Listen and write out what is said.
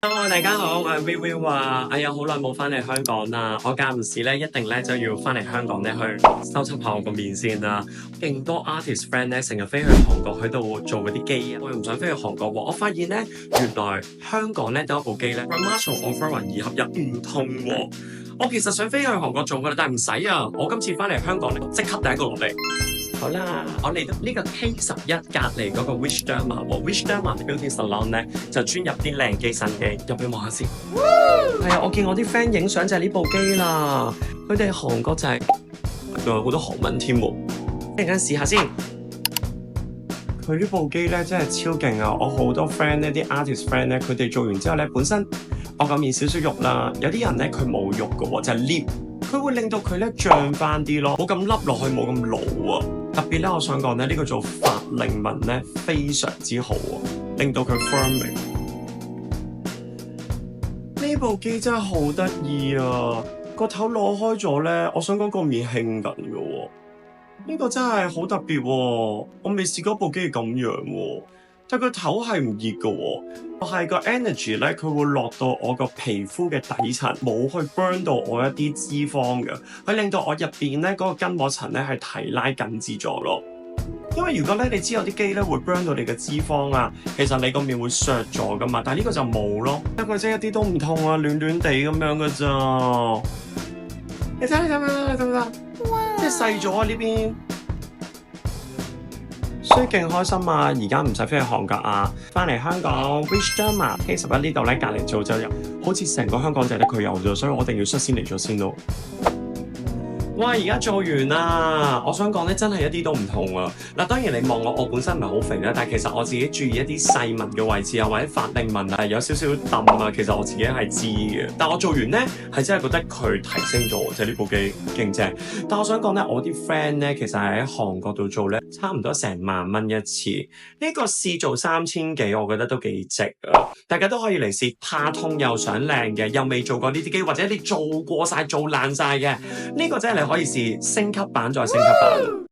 Hello，大家好，我係 Viu 啊！哎呀，好耐冇翻嚟香港啦，我間唔時咧一定咧就要翻嚟香港咧去收葺下我個面先啦。勁多 artist friend 咧成日飛去韓國喺度做嗰啲機啊，我又唔想飛去韓國喎。我發現咧原來香港咧有一部機咧 Marshall Offering 二合一唔同喎。我其實想飛去韓國做噶啦，但係唔使啊！我今次翻嚟香港咧即刻第一個落嚟。好啦，我嚟到呢個 K11隔離嗰個 Wishdharma Beauty Salon 咧，就專入啲靚機新機，入去望下先。係啊，我見我啲 friend 影相就係呢部機啦，佢哋韓國就係仲有好多韓文添喎，一陣間試下先。佢呢部機咧真係超勁啊！我好多 friend 咧，啲 artist friend 咧，佢哋做完之後咧，本身我個面少少肉啦，有啲人咧佢冇肉嘅喎，就係 lift，佢會令到佢咧脹翻啲咯，冇咁凹落去，冇咁老啊！特別咧，我想講咧，呢個做法令紋咧非常之好啊，令到佢 firming。呢部機真係好得意啊！個頭攞開咗咧，我想講個面興緊嘅喎。呢個真係好特別喎，我未試過部機係咁樣喎。但個頭係唔熱嘅喎，係個 energy 咧，佢會落到我個皮膚嘅底層，冇去 burn 到我一啲脂肪嘅，佢令到我入邊咧嗰個筋膜層咧係提拉緊緻咗咯。因為如果咧你知有啲機咧會 burn 到你嘅脂肪啊，其實你個面會削咗噶嘛，但係呢個就冇咯，因為佢真係一啲都唔痛啊，暖暖地咁樣嘅咋。你睇你睇唔睇？哇！即係細咗啊呢邊。所以勁開心啊！而家唔使飛去韓國啊，翻嚟香港 Wishdharma K11呢度咧，隔離做就有，好似成個香港就係得佢有咗，所以我一定要率先嚟咗先咯。哇！而家做完啦，我想講咧，真係一啲都唔痛啊！嗱，當然你望我本身唔係好肥啦，但係其實我自己注意一啲細紋嘅位置啊，或者法令紋啊，有少少揼啊，其實我自己係知嘅。但我做完咧，係真係覺得佢提升咗，即係呢部機勁正。但我想講咧，我啲 friend 咧，其實係喺韓國度做咧，差唔多成萬蚊一次。呢個試做3000幾，我覺得都幾值啊！大家都可以嚟試，怕痛又想靚嘅，又未做過呢啲機，或者你做過晒、做爛晒嘅，呢個真係你可以試升級版再升級版。